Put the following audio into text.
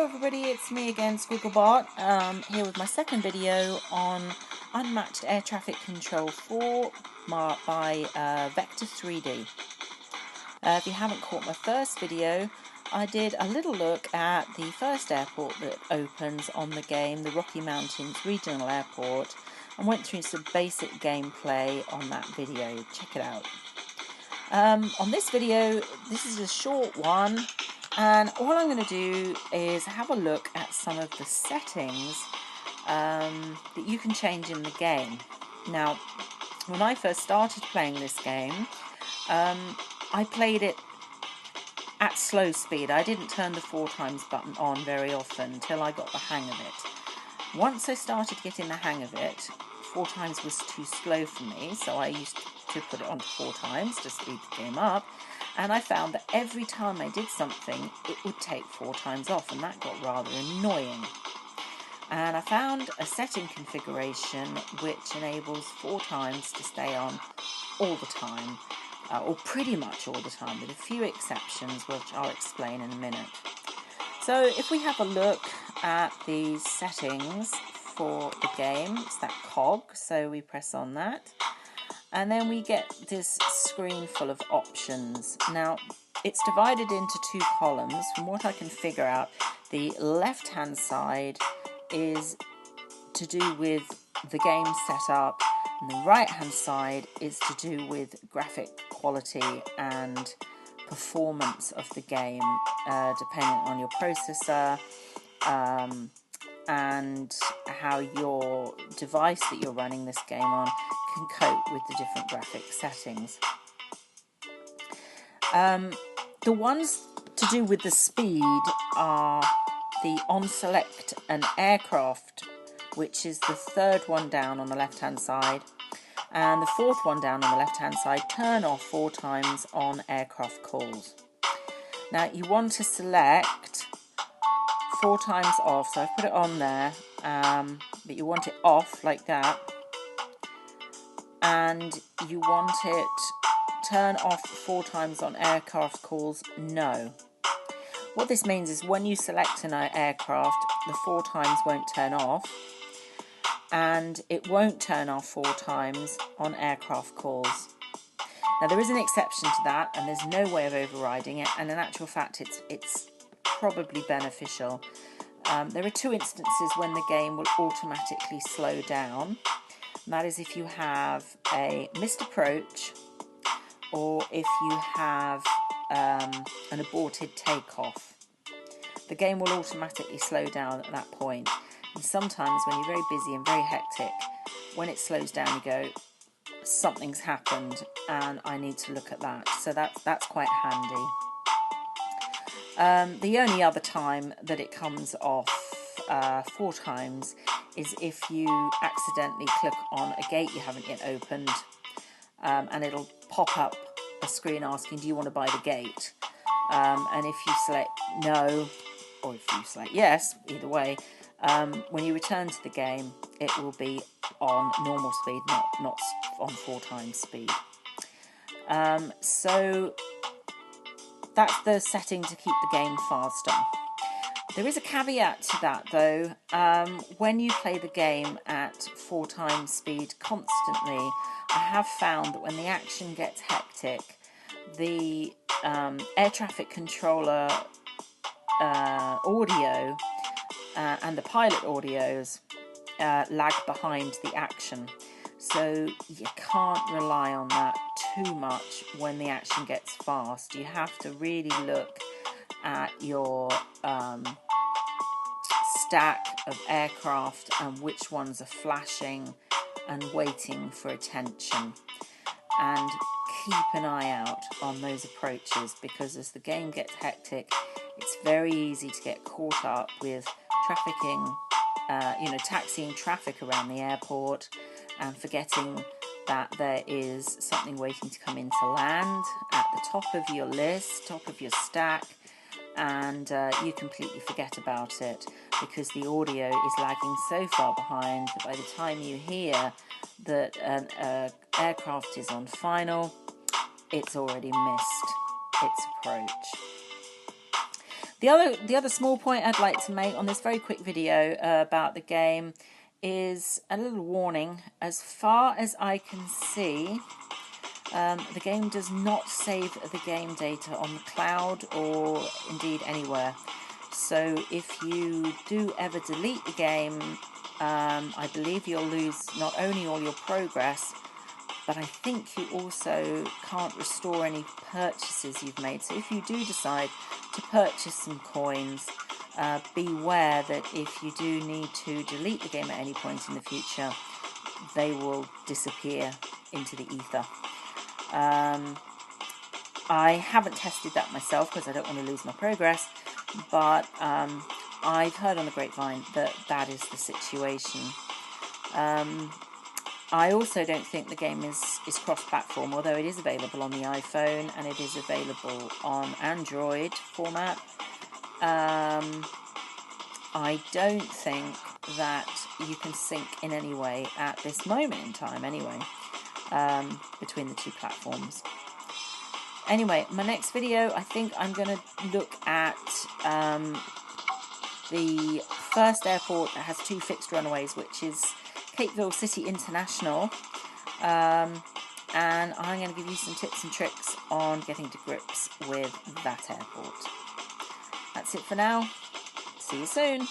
everybody, it's me again, Squigglebot, here with my second video on Unmatched Air Traffic Control 4 by Vector 3D. If you haven't caught my first video, I did a little look at the first airport that opens on the game, the Rocky Mountains Regional Airport, and went through some basic gameplay on that video. Check it out. On this video, this is a short one, and all I'm going to do is have a look at some of the settings that you can change in the game. Now, when I first started playing this game, I played it at slow speed. I didn't turn the 4x button on very often until I got the hang of it. Once I started getting the hang of it, 4x was too slow for me, so I used to put it on to 4x to speed the game up, and I found that every time I did something it would take 4x off, and that got rather annoying. And I found a setting configuration which enables 4x to stay on all the time, or pretty much all the time, with a few exceptions which I'll explain in a minute. So if we have a look at the settings for the game, it's that cog, so we press on that, and then we get this screen full of options. Now, it's divided into two columns. From what I can figure out, the left hand side is to do with the game setup, and the right hand side is to do with graphic quality and performance of the game, depending on your processor and how your device that you're running this game on can cope with the different graphic settings. The ones to do with the speed are the on select an aircraft, which is the third one down on the left hand side, and the fourth one down on the left hand side, turn off 4x on aircraft calls. Now you want to select 4x off, so I've put it on there, but you want it off like that, and you want it turn off 4x on aircraft calls, no. What this means is when you select an aircraft, the 4x won't turn off, and it won't turn off 4x on aircraft calls. Now there is an exception to that, and there's no way of overriding it, and in actual fact it's probably beneficial. There are two instances when the game will automatically slow down, and that is if you have a missed approach or if you have an aborted takeoff. The game will automatically slow down at that point, and sometimes when you're very busy and very hectic, when it slows down you go, something's happened and I need to look at that, so that's quite handy. The only other time that it comes off 4x is if you accidentally click on a gate you haven't yet opened, and it'll pop up a screen asking, do you want to buy the gate? And if you select no, or if you select yes, either way, when you return to the game it will be on normal speed, not on 4x speed. So that's the setting to keep the game faster. There is a caveat to that though. When you play the game at 4x speed constantly, I have found that when the action gets hectic, the air traffic controller audio and the pilot audios lag behind the action. So you can't rely on that too much when the action gets fast. You have to really look at your stack of aircraft and which ones are flashing and waiting for attention, and keep an eye out on those approaches, because as the game gets hectic it's very easy to get caught up with trafficking, taxiing traffic around the airport and forgetting that there is something waiting to come into land at the top of your list, top of your stack, and you completely forget about it because the audio is lagging so far behind that by the time you hear that an aircraft is on final, it's already missed its approach. The other small point I'd like to make on this very quick video about the game is a little warning. As far as I can see, the game does not save the game data on the cloud or indeed anywhere. So if you do ever delete the game, I believe you'll lose not only all your progress, but I think you also can't restore any purchases you've made. So if you do decide to purchase some coins, beware that if you do need to delete the game at any point in the future, they will disappear into the ether. I haven't tested that myself because I don't want to lose my progress, but I've heard on the grapevine that that is the situation. I also don't think the game is cross-platform, although it is available on the iPhone and it is available on Android format. I don't think that you can sync in any way at this moment in time anyway, between the two platforms. Anyway, my next video, I think I'm going to look at the first airport that has 2 fixed runways, which is Capeville City International, and I'm going to give you some tips and tricks on getting to grips with that airport. That's it for now. See you soon.